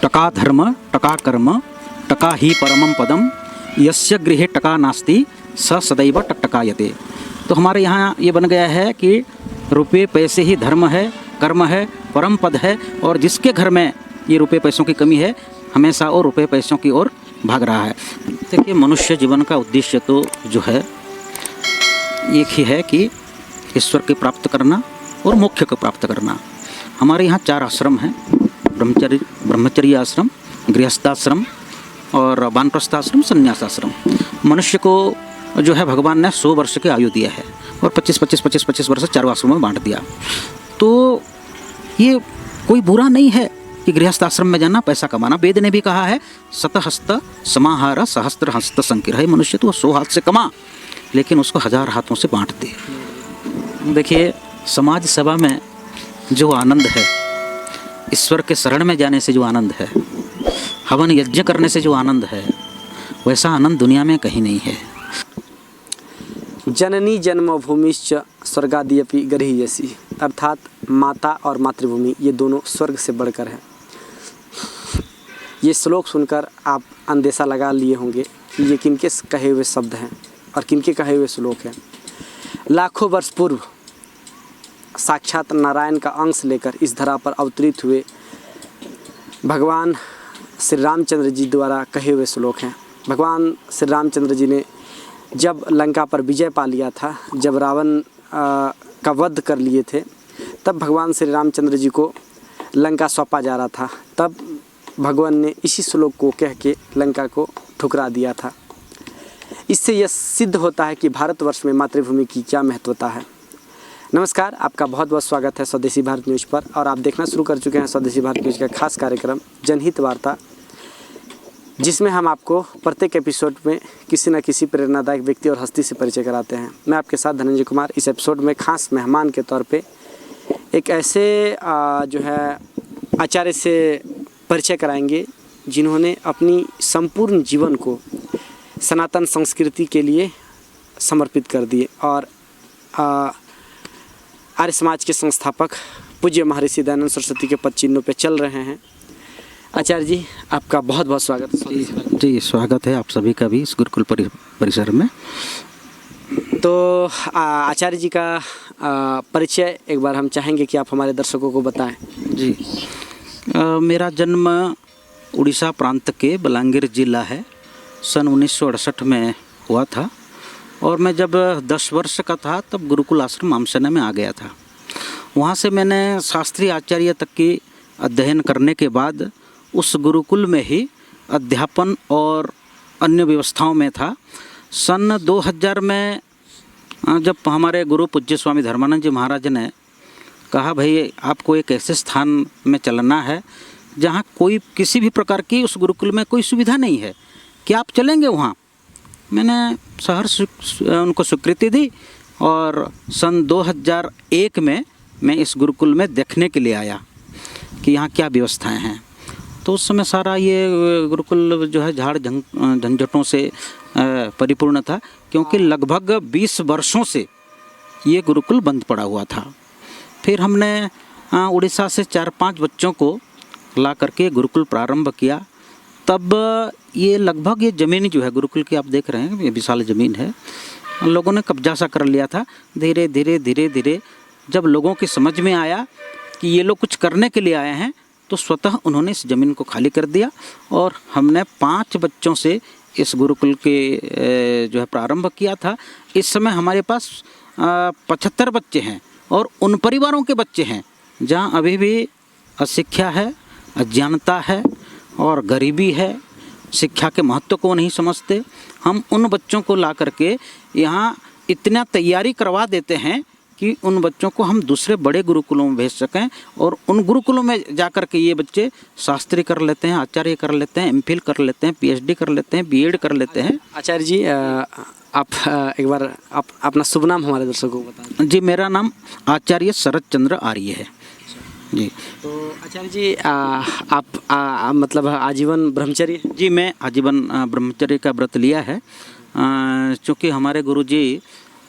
टका धर्म टका कर्म टका ही परमं पदम यस्य गृहे टका नास्ति स सदैव टकटकायते। तो हमारे यहाँ ये बन गया है कि रुपये पैसे ही धर्म है, कर्म है, परम पद है, और जिसके घर में ये रुपये पैसों की कमी है हमेशा वो रुपये पैसों की ओर भाग रहा है। देखिए, मनुष्य जीवन का उद्देश्य तो जो है एक ही है कि ईश्वर के प्राप्त करना और मोक्ष को प्राप्त करना। हमारे यहाँ 4 आश्रम हैं, ब्रह्मचर्य आश्रम, गृहस्थाश्रम और वानप्रस्थाश्रम, संन्यासाश्रम। मनुष्य को जो है भगवान ने 100 वर्ष की आयु दिया है और 25 वर्ष 4 आश्रमों में बांट दिया। तो ये कोई बुरा नहीं है कि गृहस्थाश्रम में जाना, पैसा कमाना। वेद ने भी कहा है शतहस्त समाहार सहस्त्र हस्त संकीर्। है मनुष्य तो 100 हाथ से कमा, लेकिन उसको 1000 हाथों से बांट दे। देखिए, समाज सेवा में जो आनंद है, ईश्वर के शरण में जाने से जो आनंद है, हवन यज्ञ करने से जो आनंद है, वैसा आनंद दुनिया में कहीं नहीं है। जननी जन्मभूमिश्च स्वर्गादीयपि गरीयसी, अर्थात माता और मातृभूमि ये दोनों स्वर्ग से बढ़कर है। ये श्लोक सुनकर आप अंदेशा लगा लिए होंगे कि ये किनके कहे हुए शब्द हैं और किनके कहे हुए श्लोक हैं। लाखों वर्ष पूर्व साक्षात नारायण का अंश लेकर इस धरा पर अवतरित हुए भगवान श्री रामचंद्र जी द्वारा कहे हुए श्लोक हैं। भगवान श्री रामचंद्र जी ने जब लंका पर विजय पा लिया था, जब रावण का वध कर लिए थे, तब भगवान श्री रामचंद्र जी को लंका सौंपा जा रहा था। तब भगवान ने इसी श्लोक को कह के लंका को ठुकरा दिया था। इससे यह सिद्ध होता है कि भारतवर्ष में मातृभूमि की क्या महत्वता है। नमस्कार, आपका बहुत बहुत स्वागत है स्वदेशी भारत न्यूज़ पर, और आप देखना शुरू कर चुके हैं स्वदेशी भारत न्यूज़ का खास कार्यक्रम जनहित वार्ता, जिसमें हम आपको प्रत्येक एपिसोड में किसी न किसी प्रेरणादायक व्यक्ति और हस्ती से परिचय कराते हैं। मैं आपके साथ धनंजय कुमार। इस एपिसोड में खास मेहमान के तौर पे एक ऐसे जो है आचार्य से परिचय कराएंगे जिन्होंने अपनी संपूर्ण जीवन को सनातन संस्कृति के लिए समर्पित कर दिए और आर्य समाज के संस्थापक पूज्य महर्षि दयानंद सरस्वती के पद चिन्हों पे चल रहे हैं। आचार्य जी, आपका बहुत बहुत स्वागत है। जी, स्वागत है आप सभी का भी इस गुरुकुल परिसर में। तो आचार्य जी का परिचय एक बार हम चाहेंगे कि आप हमारे दर्शकों को बताएं। जी, मेरा जन्म उड़ीसा प्रांत के बलांगीर जिला है। सन 1968 में हुआ था, और मैं जब 10 वर्ष का था तब गुरुकुल आश्रम आमसेना में आ गया था। वहाँ से मैंने शास्त्रीय आचार्य तक की अध्ययन करने के बाद उस गुरुकुल में ही अध्यापन और अन्य व्यवस्थाओं में था। सन 2000 में जब हमारे गुरु पूज्य स्वामी धर्मानंद जी महाराज ने कहा, भाई आपको एक ऐसे स्थान में चलना है जहाँ कोई किसी भी प्रकार की उस गुरुकुल में कोई सुविधा नहीं है, क्या आप चलेंगे वहाँ? मैंने सहर्ष उनको स्वीकृति दी, और सन 2001 में मैं इस गुरुकुल में देखने के लिए आया कि यहाँ क्या व्यवस्थाएं हैं। तो उस समय सारा ये गुरुकुल जो है झाड़ झंझटों से परिपूर्ण था, क्योंकि लगभग 20 वर्षों से ये गुरुकुल बंद पड़ा हुआ था। फिर हमने उड़ीसा से 4-5 बच्चों को ला करके गुरुकुल प्रारंभ किया। तब ये लगभग ये ज़मीन जो है गुरुकुल की, आप देख रहे हैं ये विशाल ज़मीन है, लोगों ने कब्जा सा कर लिया था। धीरे धीरे जब लोगों की समझ में आया कि ये लोग कुछ करने के लिए आए हैं, तो स्वतः उन्होंने इस ज़मीन को खाली कर दिया, और हमने 5 बच्चों से इस गुरुकुल के जो है प्रारंभ किया था। इस समय हमारे पास 75 बच्चे हैं, और उन परिवारों के बच्चे हैं जहाँ अभी भी अशिक्षा है, अज्ञानता है और गरीबी है, शिक्षा के महत्व को नहीं समझते। हम उन बच्चों को ला करके यहाँ इतना तैयारी करवा देते हैं कि उन बच्चों को हम दूसरे बड़े गुरुकुलों में भेज सकें, और उन गुरुकुलों में जा कर के ये बच्चे शास्त्री कर लेते हैं, आचार्य कर लेते हैं, एमफिल कर लेते हैं, पीएचडी कर लेते हैं, बीएड कर लेते हैं। आचार्य जी, आप एक बार आप अपना शुभ नाम हमारे दर्शकों को बताएं। जी, मेरा नाम आचार्य शरद चंद्र आर्य है। जी, तो आचार्य जी, आप मतलब आजीवन ब्रह्मचर्य? जी, मैं आजीवन ब्रह्मचर्य का व्रत लिया है, क्योंकि हमारे गुरुजी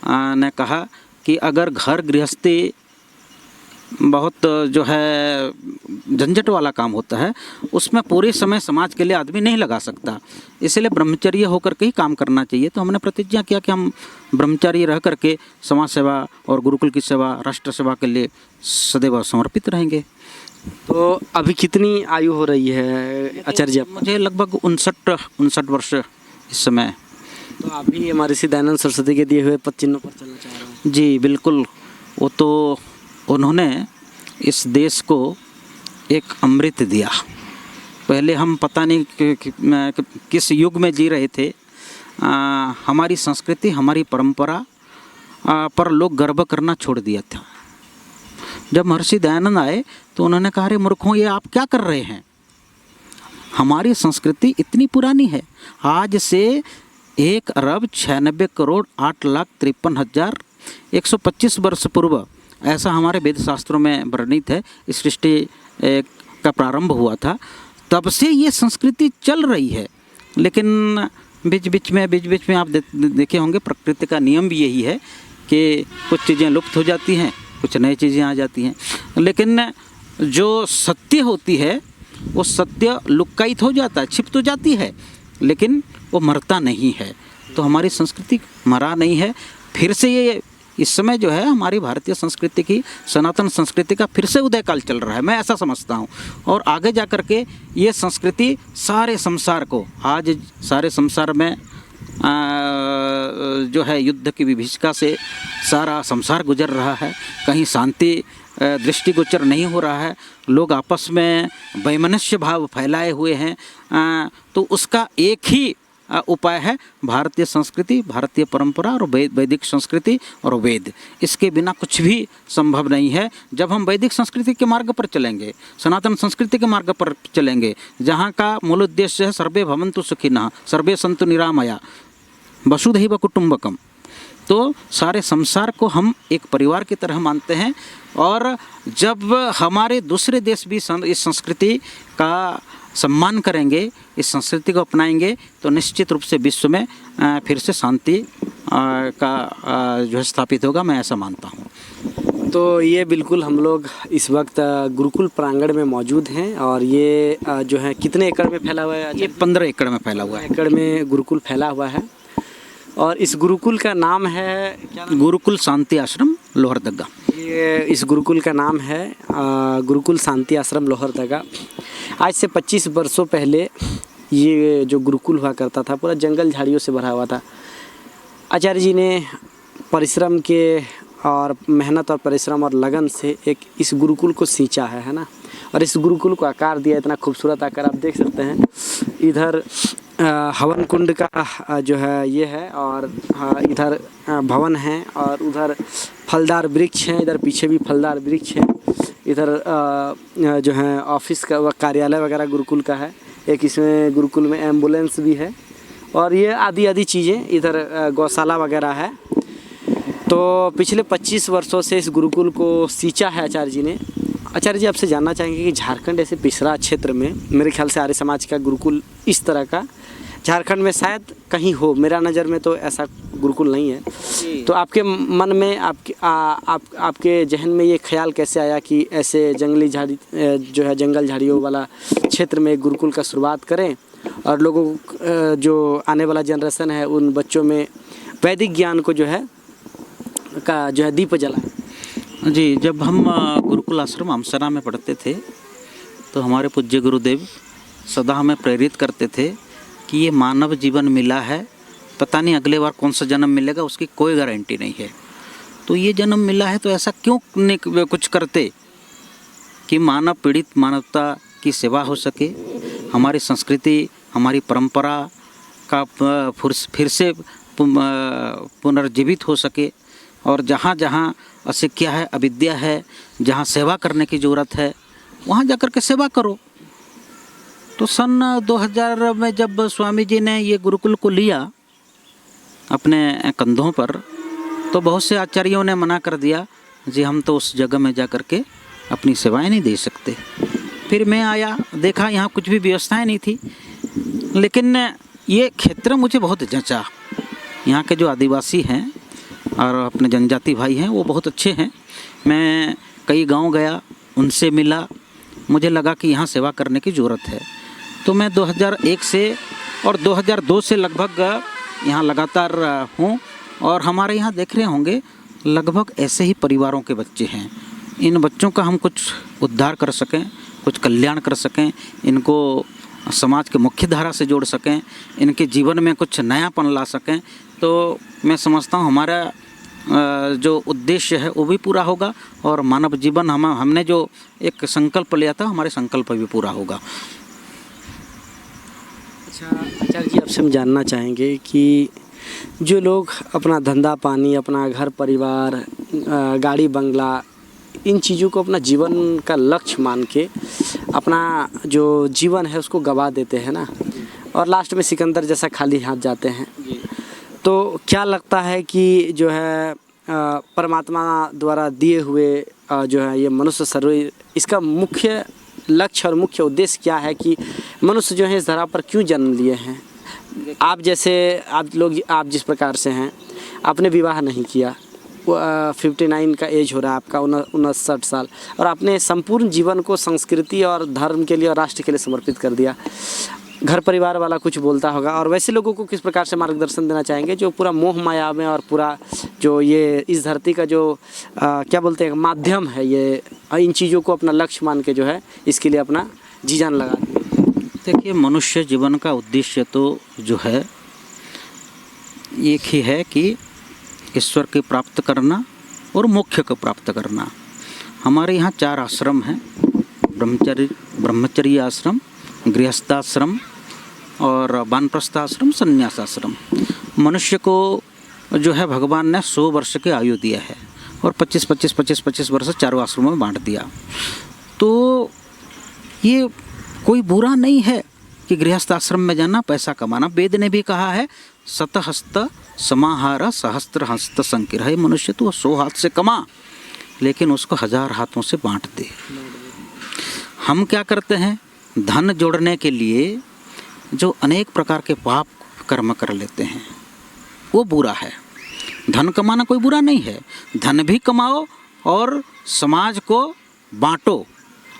ने कहा कि अगर घर गृहस्थी बहुत जो है झंझट वाला काम होता है, उसमें पूरे समय समाज के लिए आदमी नहीं लगा सकता, इसलिए ब्रह्मचर्य होकर के ही काम करना चाहिए। तो हमने प्रतिज्ञा किया कि हम ब्रह्मचारी रह करके समाज सेवा और गुरुकुल की सेवा, राष्ट्र सेवा के लिए सदैव समर्पित रहेंगे। तो अभी कितनी आयु हो रही है आचार्य जी? मुझे लगभग 59 वर्ष इस समय। तो अभी हमारे श्री दयानंद सरस्वती के दिए हुए पद चिन्हों पर चलना चाह रहे हैं? जी बिल्कुल, वो तो उन्होंने इस देश को एक अमृत दिया। पहले हम पता नहीं किस युग में जी रहे थे, हमारी संस्कृति, हमारी परंपरा पर लोग गर्व करना छोड़ दिया था। जब महर्षि दयानंद आए तो उन्होंने कहा, अरे मूर्खों, ये आप क्या कर रहे हैं? हमारी संस्कृति इतनी पुरानी है, आज से 1,96,08,53,125 वर्ष पूर्व, ऐसा हमारे वेद शास्त्रों में वर्णित है, इस सृष्टि का प्रारंभ हुआ था, तब से ये संस्कृति चल रही है। लेकिन बीच बीच में आप देखे होंगे, प्रकृति का नियम भी यही है कि कुछ चीज़ें लुप्त हो जाती हैं, कुछ नई चीज़ें आ जाती हैं। लेकिन जो सत्य होती है वो सत्य लुक्कायित हो जाता है, छिप तो जाती है, लेकिन वो मरता नहीं है। तो हमारी संस्कृति मरा नहीं है। फिर से ये इस समय जो है हमारी भारतीय संस्कृति की, सनातन संस्कृति का फिर से उदय काल चल रहा है, मैं ऐसा समझता हूँ। और आगे जा कर के ये संस्कृति सारे संसार को, आज सारे संसार में जो है युद्ध की विभीषिका से सारा संसार गुजर रहा है, कहीं शांति दृष्टिगोचर नहीं हो रहा है, लोग आपस में वैमनस्य भाव फैलाए हुए हैं। तो उसका एक ही उपाय है भारतीय संस्कृति, भारतीय परंपरा और वैदिक संस्कृति और वेद। इसके बिना कुछ भी संभव नहीं है। जब हम वैदिक संस्कृति के मार्ग पर चलेंगे, सनातन संस्कृति के मार्ग पर चलेंगे, जहाँ का मूल उद्देश्य है सर्वे भवन्तु सुखिनः, सर्वे सन्तु निरामया, वसुधैव कुटुम्बकम, तो सारे संसार को हम एक परिवार की तरह मानते हैं। और जब हमारे दूसरे देश भी इस संस्कृति का सम्मान करेंगे, इस संस्कृति को अपनाएंगे, तो निश्चित रूप से विश्व में फिर से शांति का जो है स्थापित होगा, मैं ऐसा मानता हूँ। तो ये बिल्कुल हम लोग इस वक्त गुरुकुल प्रांगण में मौजूद हैं, और ये जो है कितने एकड़ में फैला हुआ है? ये 15 एकड़ में फैला हुआ है। एकड़ में गुरुकुल फैला हुआ है। और इस गुरुकुल का नाम है क्या? गुरुकुल शांति आश्रम लोहरदगा। ये इस गुरुकुल का नाम है गुरुकुल शांति आश्रम लोहरदगा। आज से 25 वर्षों पहले ये जो गुरुकुल हुआ करता था पूरा जंगल झाड़ियों से भरा हुआ था। आचार्य जी ने परिश्रम के और मेहनत और परिश्रम और लगन से एक इस गुरुकुल को सींचा है ना, और इस गुरुकुल को आकार दिया, इतना खूबसूरत आकार। आप देख सकते हैं इधर हवन कुंड का जो है ये है, और इधर भवन है, और उधर फलदार वृक्ष हैं, इधर पीछे भी फलदार वृक्ष हैं। इधर जो है ऑफिस का कार्यालय वगैरह गुरुकुल का है। एक इसमें गुरुकुल में एम्बुलेंस भी है, और ये आदि चीज़ें, इधर गौशाला वगैरह है। तो पिछले 25 वर्षों से इस गुरुकुल को सींचा है आचार्य जी ने। आचार्य जी, आपसे जानना चाहेंगे कि झारखंड ऐसे पिछड़ा क्षेत्र में, मेरे ख्याल से आर्य समाज का गुरुकुल इस तरह का झारखंड में शायद कहीं हो, मेरा नज़र में तो ऐसा गुरुकुल नहीं है। तो आपके मन में, आपके जहन में ये ख्याल कैसे आया कि ऐसे जंगली झाड़ी जो है जंगल झाड़ियों वाला क्षेत्र में गुरुकुल का शुरुआत करें, और लोगों जो आने वाला जनरेशन है उन बच्चों में वैदिक ज्ञान को जो है दीप जलाएं? जी, जब हम गुरुकुल आश्रम अमसरा में पढ़ते थे तो हमारे पूज्य गुरुदेव सदा हमें प्रेरित करते थे कि ये मानव जीवन मिला है, पता नहीं अगले बार कौन सा जन्म मिलेगा, उसकी कोई गारंटी नहीं है। तो ये जन्म मिला है तो ऐसा क्यों कुछ करते कि मानव पीड़ित मानवता की सेवा हो सके, हमारी संस्कृति, हमारी परंपरा का फिर से पुनर्जीवित हो सके, और जहाँ जहाँ अशिक्षा है, अविद्या है, जहाँ सेवा करने की ज़रूरत है, वहाँ जाकर के सेवा करो। तो सन 2000 में जब स्वामी जी ने ये गुरुकुल को लिया अपने कंधों पर, तो बहुत से आचार्यों ने मना कर दिया, जी हम तो उस जगह में जा कर के अपनी सेवाएं नहीं दे सकते। फिर मैं आया, देखा यहाँ कुछ भी व्यवस्थाएं नहीं थी, लेकिन ये क्षेत्र मुझे बहुत जंचा। यहाँ के जो आदिवासी हैं और अपने जनजाति भाई हैं वो बहुत अच्छे हैं। मैं कई गांव गया, उनसे मिला, मुझे लगा कि यहाँ सेवा करने की ज़रूरत है। तो मैं 2001 से और 2002 से लगभग यहाँ लगातार हूँ। और हमारे यहाँ देख रहे होंगे लगभग ऐसे ही परिवारों के बच्चे हैं। इन बच्चों का हम कुछ उद्धार कर सकें, कुछ कल्याण कर सकें, इनको समाज के मुख्य धारा से जोड़ सकें, इनके जीवन में कुछ नयापन ला सकें, तो मैं समझता हूँ हमारा जो उद्देश्य है वो भी पूरा होगा और मानव जीवन हमने जो एक संकल्प लिया था हमारे संकल्प भी पूरा होगा। अच्छा आचार्य जी, आपसे हम जानना चाहेंगे कि जो लोग अपना धंधा पानी, अपना घर परिवार, गाड़ी बंगला, इन चीज़ों को अपना जीवन का लक्ष्य मान के अपना जो जीवन है उसको गवा देते हैं ना, और लास्ट में सिकंदर जैसा खाली हाथ जाते हैं, तो क्या लगता है कि जो है परमात्मा द्वारा दिए हुए जो है ये मनुष्य शरीर, इसका मुख्य लक्ष्य और मुख्य उद्देश्य क्या है कि मनुष्य जो है इस धरा पर क्यों जन्म लिए हैं? आप जिस प्रकार से हैं, आपने विवाह नहीं किया, 59 का एज हो रहा है आपका, 59 साल, और आपने संपूर्ण जीवन को संस्कृति और धर्म के लिए और राष्ट्र के लिए समर्पित कर दिया। घर परिवार वाला कुछ बोलता होगा, और वैसे लोगों को किस प्रकार से मार्गदर्शन देना चाहेंगे जो पूरा मोह माया में और पूरा जो ये इस धरती का जो क्या बोलते हैं माध्यम है, ये इन चीज़ों को अपना लक्ष्य मान के जो है इसके लिए अपना जी जान लगा। देखिए, मनुष्य जीवन का उद्देश्य तो जो है एक ही है कि ईश्वर को प्राप्त करना और मोक्ष को प्राप्त करना। हमारे यहाँ 4 आश्रम हैं, ब्रह्मचर्य आश्रम, गृहस्थाश्रम और वानप्रस्थाश्रम, संन्यासाश्रम। मनुष्य को जो है भगवान ने 100 वर्ष की आयु दिया है और 25 वर्ष चारों आश्रमों में बांट दिया। तो ये कोई बुरा नहीं है कि गृहस्थ आश्रम में जाना, पैसा कमाना। वेद ने भी कहा है शतहस्त समाहार सहस्त्र हस्त संकिर। मनुष्य तो 100 हाथ से कमा, लेकिन उसको 1000 हाथों से बांट दे। हम क्या करते हैं, धन जोड़ने के लिए जो अनेक प्रकार के पाप कर्म कर लेते हैं, वो बुरा है। धन कमाना कोई बुरा नहीं है, धन भी कमाओ और समाज को बांटो।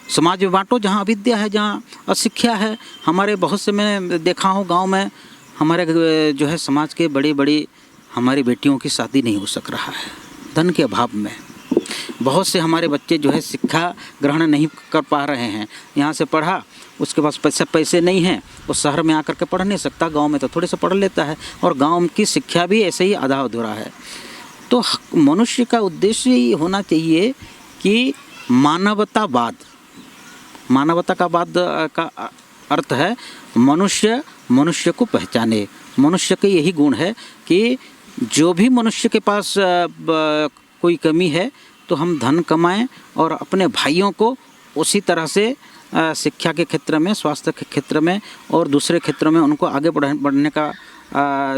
समाज में बांटो जहाँ अविद्या है, जहाँ अशिक्षा है। हमारे बहुत से मैं देखा हूँ गांव में, हमारे जो है समाज के बड़ी हमारी बेटियों की शादी नहीं हो सक रहा है धन के अभाव में। बहुत से हमारे बच्चे जो है शिक्षा ग्रहण नहीं कर पा रहे हैं। यहाँ से पढ़ा, उसके पास पैसे नहीं हैं, वो शहर में आकर के पढ़ नहीं सकता, गांव में तो थोड़े से पढ़ लेता है, और गांव की शिक्षा भी ऐसे ही आधा अधूरा है। तो मनुष्य का उद्देश्य ये होना चाहिए कि मानवता का बाद का अर्थ है मनुष्य को पहचाने। मनुष्य के यही गुण है कि जो भी मनुष्य के पास कोई कमी है तो हम धन कमाएं और अपने भाइयों को उसी तरह से शिक्षा के क्षेत्र में, स्वास्थ्य के क्षेत्र में और दूसरे क्षेत्रों में उनको आगे बढ़ने का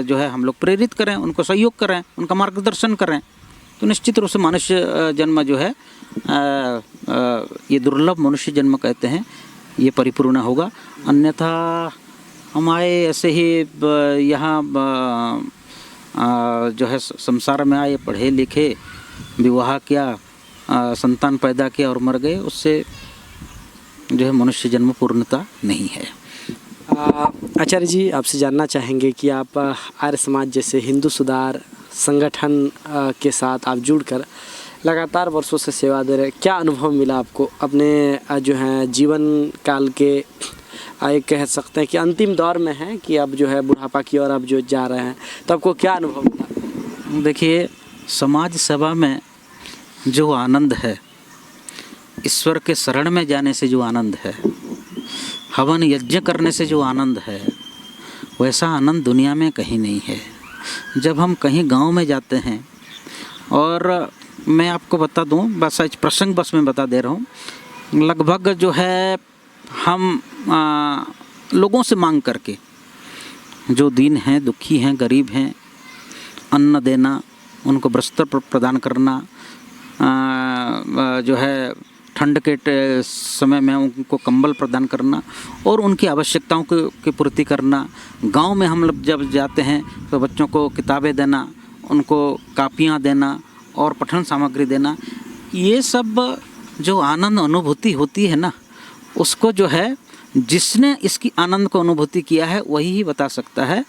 जो है हम लोग प्रेरित करें, उनको सहयोग करें, उनका मार्गदर्शन करें। तो निश्चित रूप से मनुष्य जन्म जो है ये दुर्लभ मनुष्य जन्म कहते हैं, ये परिपूर्ण होगा। अन्यथा हमारे ऐसे ही यहाँ जो है संसार में आए, पढ़े लिखे, विवाह किया, संतान पैदा किया और मर गए, उससे जो है मनुष्य जन्म पूर्णता नहीं है। आचार्य जी, आपसे जानना चाहेंगे कि आप आर्य समाज जैसे हिंदू सुधार संगठन के साथ आप जुड़कर लगातार वर्षों से सेवा दे रहे, क्या अनुभव मिला आपको अपने जो है जीवन काल के, एक कह सकते हैं कि अंतिम दौर में है कि अब जो है बुढ़ापा की ओर अब जो जा रहे हैं, तो आपको क्या अनुभव मिला? देखिए, समाज सेवा में जो आनंद है, ईश्वर के शरण में जाने से जो आनंद है, हवन यज्ञ करने से जो आनंद है, वैसा आनंद दुनिया में कहीं नहीं है। जब हम कहीं गांव में जाते हैं, और मैं आपको बता दूं, बस आज प्रसंग बस में बता दे रहा हूं, लगभग जो है हम लोगों से मांग करके, जो दीन हैं, दुखी हैं, गरीब हैं, अन्न देना, उनको वस्त्र प्रदान करना, जो है ठंड के समय में उनको कंबल प्रदान करना और उनकी आवश्यकताओं की पूर्ति करना। गांव में हम लोग जब जाते हैं तो बच्चों को किताबें देना, उनको कापियां देना और पठन सामग्री देना, ये सब जो आनंद अनुभूति होती है ना, उसको जो है जिसने इसकी आनंद को अनुभूति किया है वही ही बता सकता है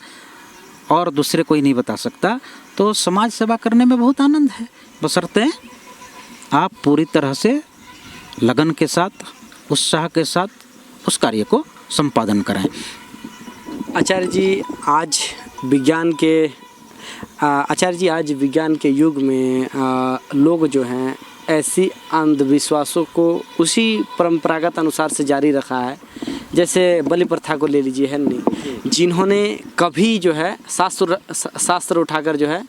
और दूसरे कोई नहीं बता सकता। तो समाज सेवा करने में बहुत आनंद है, बशर्ते आप पूरी तरह से लगन के साथ, उत्साह के साथ उस कार्य को संपादन करें। आचार्य जी आज विज्ञान के युग में लोग जो हैं ऐसी अंधविश्वासों को उसी परंपरागत अनुसार से जारी रखा है। जैसे बलि प्रथा को ले लीजिए, है नहीं, जिन्होंने कभी जो है शास्त्र उठाकर जो है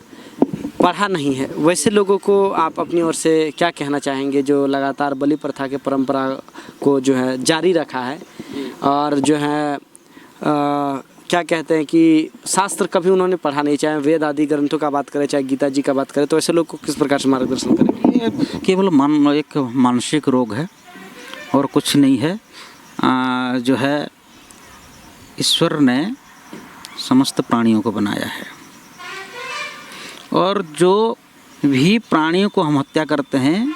पढ़ा नहीं है, वैसे लोगों को आप अपनी ओर से क्या कहना चाहेंगे जो लगातार बलि प्रथा के परंपरा को जो है जारी रखा है और जो है क्या कहते हैं कि शास्त्र कभी उन्होंने पढ़ा नहीं, चाहे वेद आदि ग्रंथों का बात करें, चाहे गीता जी का बात करें, तो ऐसे लोग को किस प्रकार से मार्गदर्शन करेंगे? ये केवल एक मानसिक रोग है और कुछ नहीं है। जो है ईश्वर ने समस्त प्राणियों को बनाया है और जो भी प्राणियों को हम हत्या करते हैं,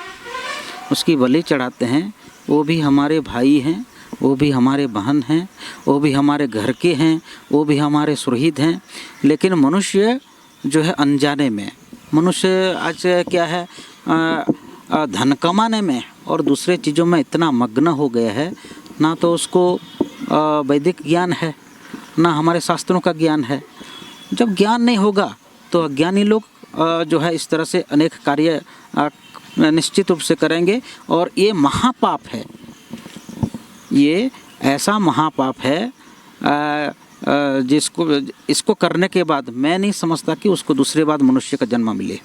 उसकी बलि चढ़ाते हैं, वो भी हमारे भाई हैं, वो भी हमारे बहन हैं, वो भी हमारे घर के हैं, वो भी हमारे सुहृद हैं। लेकिन मनुष्य जो है अनजाने में, मनुष्य आज क्या है धन कमाने में और दूसरे चीज़ों में इतना मग्न हो गया है, ना तो उसको वैदिक ज्ञान है, ना हमारे शास्त्रों का ज्ञान है। जब ज्ञान नहीं होगा तो अज्ञानी लोग जो है इस तरह से अनेक कार्य निश्चित रूप से करेंगे और ये महापाप है। ये ऐसा महापाप है इसको करने के बाद मैं नहीं समझता कि उसको दूसरे बाद मनुष्य का जन्म मिले।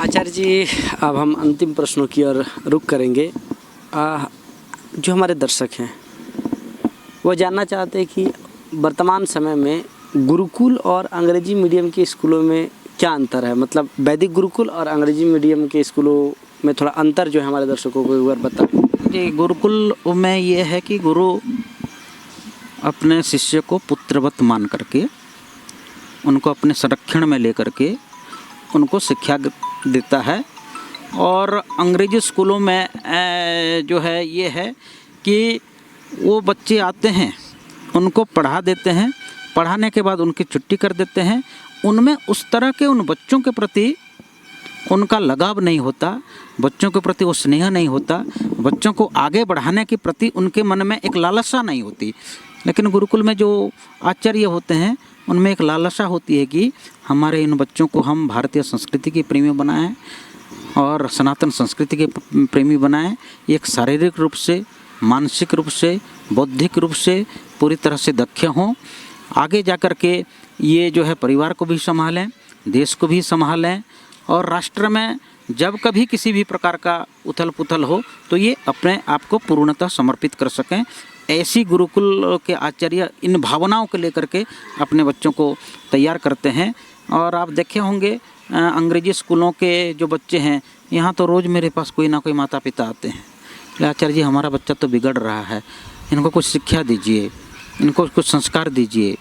आचार्य जी अब हम अंतिम प्रश्नों की ओर रुख करेंगे। जो हमारे दर्शक हैं वो जानना चाहते हैं कि वर्तमान समय में गुरुकुल और अंग्रेजी मीडियम के स्कूलों में क्या अंतर है, मतलब वैदिक गुरुकुल और अंग्रेजी मीडियम के स्कूलों में थोड़ा अंतर जो है हमारे दर्शकों को एक बार बताएं। जी, गुरुकुल में ये है कि गुरु अपने शिष्य को पुत्रवत मान करके उनको अपने संरक्षण में लेकर के उनको शिक्षा देता है। और अंग्रेजी स्कूलों में जो है ये है कि वो बच्चे आते हैं, उनको पढ़ा देते हैं, पढ़ाने के बाद उनकी छुट्टी कर देते हैं। उनमें उस तरह के उन बच्चों के प्रति उनका लगाव नहीं होता, बच्चों के प्रति वो स्नेह नहीं होता, बच्चों को आगे बढ़ाने के प्रति उनके मन में एक लालसा नहीं होती। लेकिन गुरुकुल में जो आचार्य होते हैं उनमें एक लालसा होती है कि हमारे इन बच्चों को हम भारतीय संस्कृति के प्रेमी बनाएं और सनातन संस्कृति के प्रेमी बनाएं। एक शारीरिक रूप से, मानसिक रूप से, बौद्धिक रूप से पूरी तरह से दक्ष हों, आगे जा कर के ये जो है परिवार को भी संभालें, देश को भी संभालें और राष्ट्र में जब कभी किसी भी प्रकार का उथल पुथल हो तो ये अपने आप को पूर्णतः समर्पित कर सकें। ऐसी गुरुकुल के आचार्य इन भावनाओं को लेकर के अपने बच्चों को तैयार करते हैं। और आप देखे होंगे अंग्रेजी स्कूलों के जो बच्चे हैं, यहाँ तो रोज़ मेरे पास कोई ना कोई माता पिता आते हैं, आचार्य जी हमारा बच्चा तो बिगड़ रहा है, इनको कुछ शिक्षा दीजिए, इनको कुछ संस्कार दीजिए।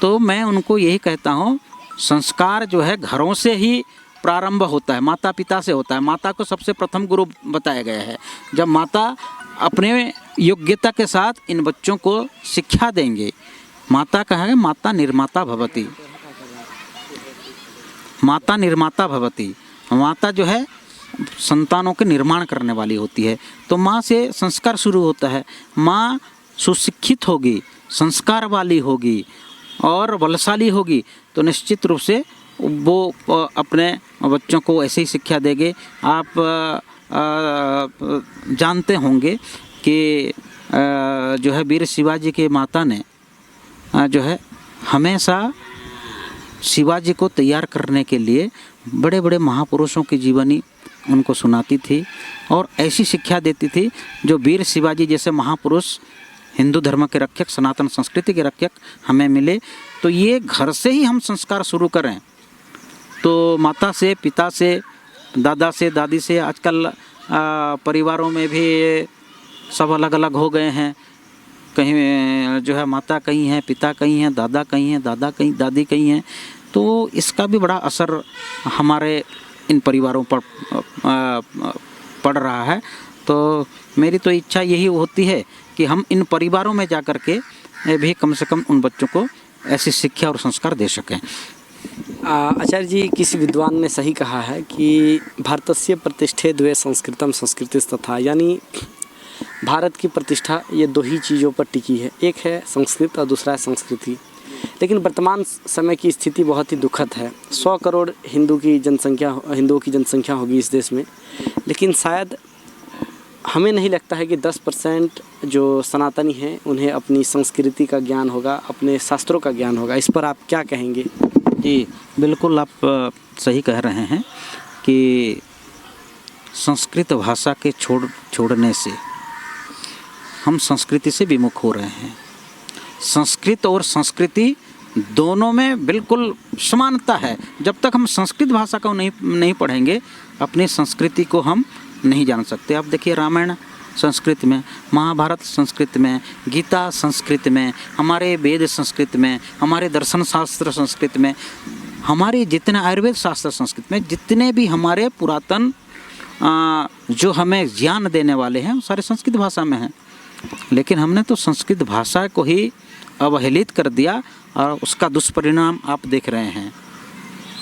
तो मैं उनको यही कहता हूँ, संस्कार जो है घरों से ही प्रारंभ होता है, माता पिता से होता है। माता को सबसे प्रथम गुरु बताया गया है। जब माता अपने योग्यता के साथ इन बच्चों को शिक्षा देंगे, माता कहा है माता निर्माता भवती, माता निर्माता भवती, माता जो है संतानों के निर्माण करने वाली होती है। तो माँ से संस्कार शुरू होता है। माँ सुशिक्षित होगी, संस्कार वाली होगी और बलशाली होगी तो निश्चित रूप से वो अपने बच्चों को ऐसे ही शिक्षा देंगे। आप जानते होंगे कि जो है वीर शिवाजी के माता ने जो है हमेशा शिवाजी को तैयार करने के लिए बड़े बड़े महापुरुषों की जीवनी उनको सुनाती थी और ऐसी शिक्षा देती थी जो वीर शिवाजी जैसे महापुरुष, हिंदू धर्म के रक्षक, सनातन संस्कृति के रक्षक हमें मिले। तो ये घर से ही हम संस्कार शुरू करें तो माता से, पिता से, दादा से, दादी से। आजकल परिवारों में भी सब अलग अलग हो गए हैं, कहीं जो है माता कहीं हैं, पिता कहीं हैं, दादा कहीं हैं, दादा कहीं, दादी कहीं हैं। तो इसका भी बड़ा असर हमारे इन परिवारों पर पढ़ रहा है। तो मेरी तो इच्छा यही होती है कि हम इन परिवारों में जा कर के भी कम से कम उन बच्चों को ऐसी शिक्षा और संस्कार दे सकें। आचार्य जी, किसी विद्वान ने सही कहा है कि भारतस्य प्रतिष्ठे द्वे संस्कृतम संस्कृतिस्तथा, यानी भारत की प्रतिष्ठा ये दो ही चीज़ों पर टिकी है, एक है संस्कृत और दूसरा है संस्कृति। लेकिन वर्तमान समय की स्थिति बहुत ही दुखद है। 100 करोड़ हिंदुओं की जनसंख्या होगी इस देश में, लेकिन शायद हमें नहीं लगता है कि 10% जो सनातनी हैं उन्हें अपनी संस्कृति का ज्ञान होगा, अपने शास्त्रों का ज्ञान होगा। इस पर आप क्या कहेंगे? जी बिल्कुल, आप सही कह रहे हैं कि संस्कृत भाषा के छोड़ने से हम संस्कृति से विमुख हो रहे हैं। संस्कृत और संस्कृति दोनों में बिल्कुल समानता है। जब तक हम संस्कृत भाषा को नहीं पढ़ेंगे, अपनी संस्कृति को हम नहीं जान सकते। आप देखिए, रामायण संस्कृत में, महाभारत संस्कृत में, गीता संस्कृत में, हमारे वेद संस्कृत में, हमारे दर्शन शास्त्र संस्कृत में, हमारे जितने आयुर्वेद शास्त्र संस्कृत में, जितने भी हमारे पुरातन जो हमें ज्ञान देने वाले हैं वो सारे संस्कृत भाषा में हैं। लेकिन हमने तो संस्कृत भाषा को ही अवहेलित कर दिया और उसका दुष्परिणाम आप देख रहे हैं।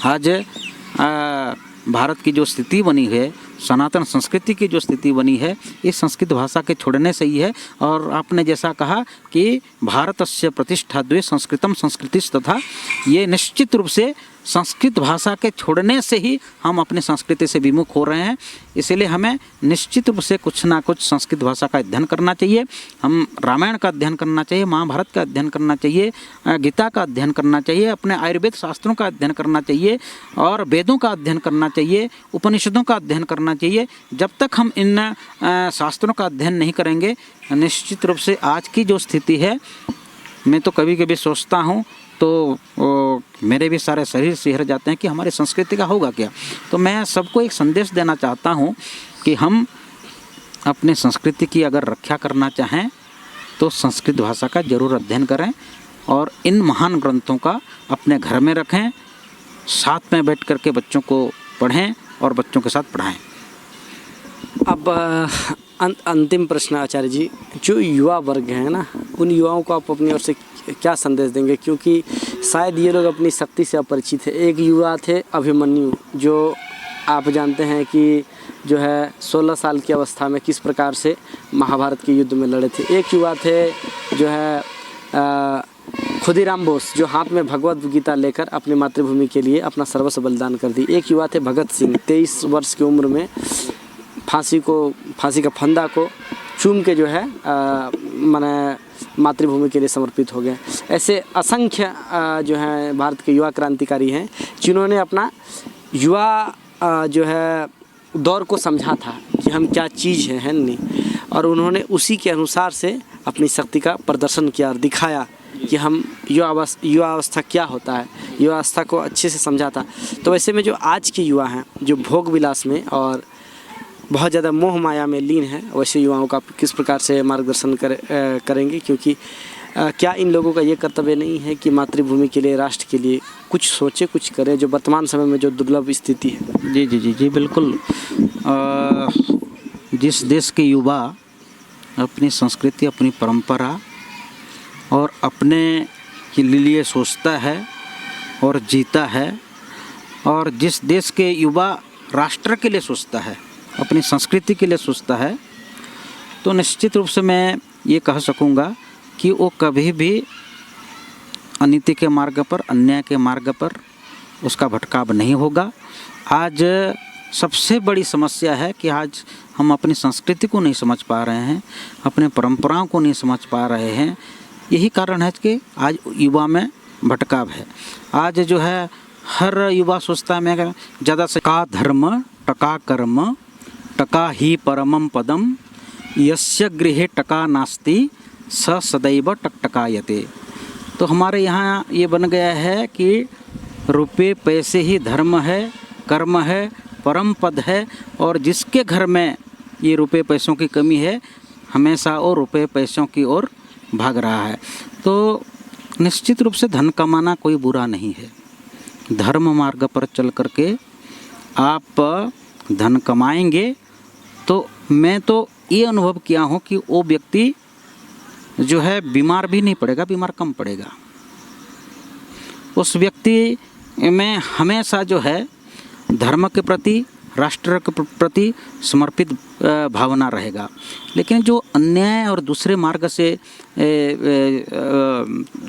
आज भारत की जो स्थिति बनी है, सनातन संस्कृति की जो स्थिति बनी है, इस संस्कृत भाषा के छोड़ने से ही है। और आपने जैसा कहा कि भारतस्य प्रतिष्ठा द्वे संस्कृतम संस्कृतिस्तथा, ये निश्चित रूप से संस्कृत भाषा के छोड़ने से ही हम अपनी संस्कृति से विमुख हो रहे हैं। इसलिए हमें निश्चित रूप से कुछ ना कुछ संस्कृत भाषा का अध्ययन करना चाहिए। हम रामायण का अध्ययन करना चाहिए, महाभारत का अध्ययन करना चाहिए, गीता का अध्ययन करना चाहिए, अपने आयुर्वेद शास्त्रों का अध्ययन करना चाहिए और वेदों का अध्ययन करना चाहिए, उपनिषदों का अध्ययन करना चाहिए। जब तक हम इन शास्त्रों का अध्ययन नहीं करेंगे, निश्चित रूप से आज की जो स्थिति है, मैं तो कभी कभी सोचता हूँ तो मेरे भी सारे शरीर सिहर जाते हैं कि हमारी संस्कृति का होगा क्या। तो मैं सबको एक संदेश देना चाहता हूँ कि हम अपने संस्कृति की अगर रक्षा करना चाहें तो संस्कृत भाषा का जरूर अध्ययन करें और इन महान ग्रंथों का अपने घर में रखें, साथ में बैठ करके बच्चों को पढ़ें और बच्चों के साथ पढ़ाएं। अब अंतिम प्रश्न आचार्य जी, जो युवा वर्ग है ना, उन युवाओं को आप अपनी ओर से क्या संदेश देंगे? क्योंकि शायद ये लोग अपनी शक्ति से अपरिचित है। एक युवा थे अभिमन्यु, जो आप जानते हैं कि जो है 16 साल की अवस्था में किस प्रकार से महाभारत के युद्ध में लड़े थे। एक युवा थे जो है खुदीराम बोस, जो हाथ में भगवद गीता लेकर अपनी मातृभूमि के लिए अपना सर्वस्व बलिदान कर दी। एक युवा थे भगत सिंह, 23 वर्ष की उम्र में फांसी का फंदा को चूम के जो है माने मातृभूमि के लिए समर्पित हो गए। ऐसे असंख्य जो हैं भारत के युवा क्रांतिकारी हैं जिन्होंने अपना युवा जो है दौर को समझा था कि हम क्या चीज़ है नहीं, और उन्होंने उसी के अनुसार से अपनी शक्ति का प्रदर्शन किया और दिखाया कि हम युवा अवस्था क्या होता है, युवा अवस्था को अच्छे से समझा था। तो वैसे में जो आज के युवा हैं, जो भोग विलास में और बहुत ज़्यादा मोह माया में लीन है, वैसे युवाओं का किस प्रकार से मार्गदर्शन करेंगे? क्योंकि क्या इन लोगों का ये कर्तव्य नहीं है कि मातृभूमि के लिए, राष्ट्र के लिए कुछ सोचे, कुछ करे, जो वर्तमान समय में जो दुर्लभ स्थिति है? जी जी जी जी बिल्कुल। जिस देश के युवा अपनी संस्कृति, अपनी परंपरा और अपने के लिए सोचता है और जीता है, और जिस देश के युवा राष्ट्र के लिए सोचता है, अपनी संस्कृति के लिए सोचता है, तो निश्चित रूप से मैं ये कह सकूँगा कि वो कभी भी अनीति के मार्ग पर, अन्याय के मार्ग पर उसका भटकाव नहीं होगा। आज सबसे बड़ी समस्या है कि आज हम अपनी संस्कृति को नहीं समझ पा रहे हैं, अपने परंपराओं को नहीं समझ पा रहे हैं। यही कारण है कि आज युवा में भटकाव है। आज जो है हर युवा सोचता है मैं ज़्यादा से का धर्म टका कर्म टका ही परमम पदम यस्य गृहे टका नास्ति स सदैव टकटकायते। तो हमारे यहाँ ये बन गया है कि रुपये पैसे ही धर्म है, कर्म है, परम पद है, और जिसके घर में ये रुपये पैसों की कमी है हमेशा वो रुपये पैसों की ओर भाग रहा है। तो निश्चित रूप से धन कमाना कोई बुरा नहीं है। धर्म मार्ग पर चल करके आप धन कमाएंगे तो मैं तो ये अनुभव किया हूँ कि वो व्यक्ति जो है बीमार भी नहीं पड़ेगा, बीमार कम पड़ेगा। उस व्यक्ति में हमेशा जो है धर्म के प्रति, राष्ट्र के प्रति समर्पित भावना रहेगा। लेकिन जो अन्याय और दूसरे मार्ग से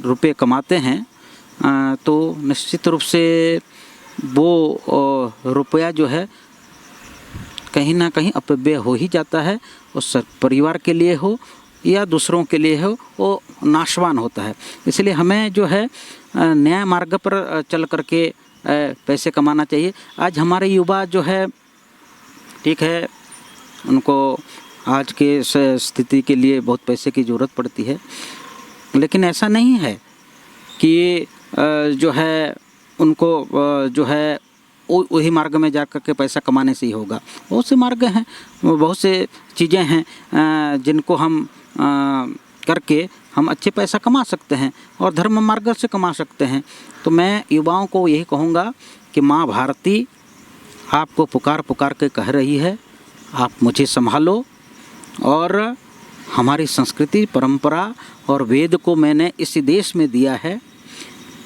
रुपए कमाते हैं तो निश्चित रूप से वो रुपया जो है कहीं ना कहीं अपव्यय हो ही जाता है। उस परिवार के लिए हो या दूसरों के लिए हो, वो नाशवान होता है। इसलिए हमें जो है न्याय मार्ग पर चल करके पैसे कमाना चाहिए। आज हमारे युवा जो है, ठीक है, उनको आज के स्थिति के लिए बहुत पैसे की ज़रूरत पड़ती है, लेकिन ऐसा नहीं है कि जो है उनको जो है वही मार्ग में जा कर के पैसा कमाने से ही होगा। बहुत से मार्ग हैं, बहुत से चीज़ें हैं जिनको हम करके हम अच्छे पैसा कमा सकते हैं और धर्म मार्ग से कमा सकते हैं। तो मैं युवाओं को यही कहूँगा कि माँ भारती आपको पुकार पुकार के कह रही है, आप मुझे संभालो। और हमारी संस्कृति, परंपरा और वेद को मैंने इस देश में दिया है,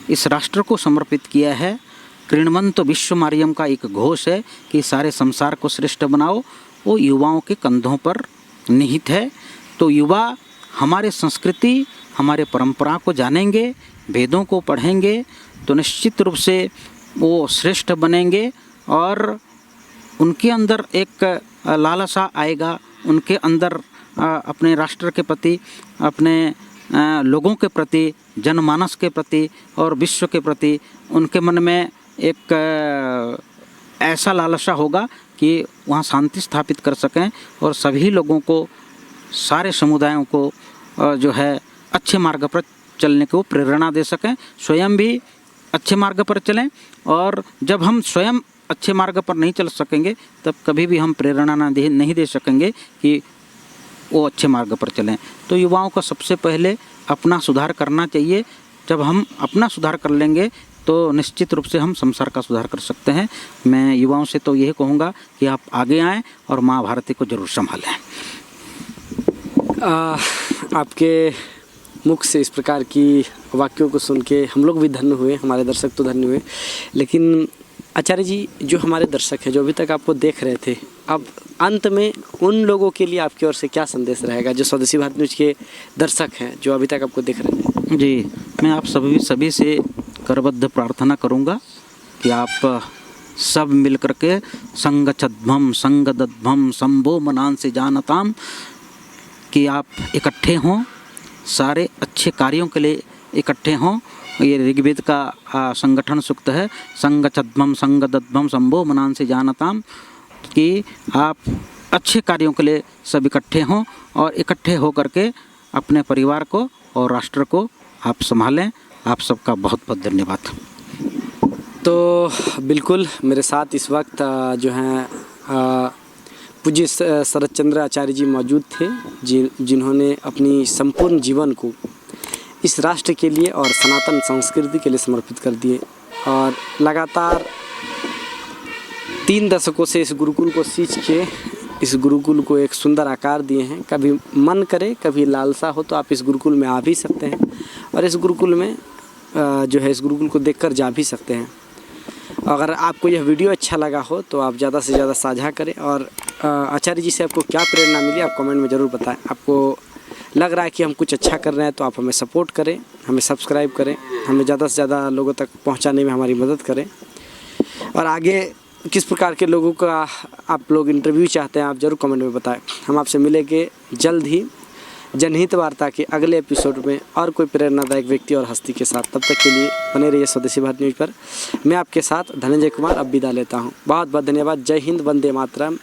इस राष्ट्र को समर्पित किया है। कृण्वन्तो विश्व मार्यम का एक घोष है कि सारे संसार को श्रेष्ठ बनाओ, वो युवाओं के कंधों पर निहित है। तो युवा हमारे संस्कृति, हमारे परंपरा को जानेंगे, वेदों को पढ़ेंगे तो निश्चित रूप से वो श्रेष्ठ बनेंगे और उनके अंदर एक लालसा आएगा, उनके अंदर अपने राष्ट्र के प्रति, अपने लोगों के प्रति, जनमानस के प्रति और विश्व के प्रति उनके मन में एक ऐसा लालसा होगा कि वहाँ शांति स्थापित कर सकें और सभी लोगों को, सारे समुदायों को जो है अच्छे मार्ग पर चलने को प्रेरणा दे सकें। स्वयं भी अच्छे मार्ग पर चलें और जब हम स्वयं अच्छे मार्ग पर नहीं चल सकेंगे तब कभी भी हम प्रेरणा नहीं दे सकेंगे कि वो अच्छे मार्ग पर चलें। तो युवाओं को सबसे पहले अपना सुधार करना चाहिए। जब हम अपना सुधार कर लेंगे तो निश्चित रूप से हम संसार का सुधार कर सकते हैं। मैं युवाओं से तो यही कहूँगा कि आप आगे आएँ और माँ भारती को ज़रूर संभालें। आपके मुख से इस प्रकार की वाक्यों को सुन के हम लोग भी धन्य हुए, हमारे दर्शक तो धन्य हुए। लेकिन आचार्य जी, जो हमारे दर्शक हैं, जो अभी तक आपको देख रहे थे, अब अंत में उन लोगों के लिए आपकी ओर से क्या संदेश रहेगा जो स्वदेशी भारत न्यूज़ के दर्शक हैं, जो अभी तक आपको देख रहे थे? जी, मैं आप सभी से करबद्ध प्रार्थना करूंगा कि आप सब मिल कर के संगच्छध्वम संगदध्वम संभो मनान से जानताम, कि आप इकट्ठे हों, सारे अच्छे कार्यों के लिए इकट्ठे हों। ये ऋग्वेद का संगठन सूक्त है, संगच्छध्वम संगदध्वम संभो मनान से जानताम, कि आप अच्छे कार्यों के लिए सब इकट्ठे हों और इकट्ठे हो करके अपने परिवार को और राष्ट्र को आप संभालें। आप सबका बहुत बहुत धन्यवाद। तो बिल्कुल मेरे साथ इस वक्त जो हैं पूज्य शरद चंद्र आचार्य जी मौजूद थे, जिन्होंने अपनी संपूर्ण जीवन को इस राष्ट्र के लिए और सनातन संस्कृति के लिए समर्पित कर दिए और लगातार 3 दशकों से इस गुरुकुल को सींच के इस गुरुकुल को एक सुंदर आकार दिए हैं। कभी मन करे, कभी लालसा हो तो आप इस गुरुकुल में आ भी सकते हैं और इस गुरुकुल में जो है इस गुरुकुल को देखकर जा भी सकते हैं। अगर आपको यह वीडियो अच्छा लगा हो तो आप ज़्यादा से ज़्यादा साझा करें और आचार्य जी से आपको क्या प्रेरणा मिली आप कमेंट में ज़रूर बताएं। आपको लग रहा है कि हम कुछ अच्छा कर रहे हैं तो आप हमें सपोर्ट करें, हमें सब्सक्राइब करें, हमें ज़्यादा से ज़्यादा लोगों तक पहुंचाने में हमारी मदद करें। और आगे किस प्रकार के लोगों का आप लोग इंटरव्यू चाहते हैं आप ज़रूर कमेंट में बताएं। हम आपसे मिलेंगे जल्द ही जनहित वार्ता के अगले एपिसोड में और कोई प्रेरणादायक व्यक्ति और हस्ती के साथ। तब तक के लिए बने रहिए स्वदेशी भारत न्यूज़ पर। मैं आपके साथ धनंजय कुमार अब विदा लेता हूँ। बहुत बहुत धन्यवाद। जय हिंद, वंदे मातरम।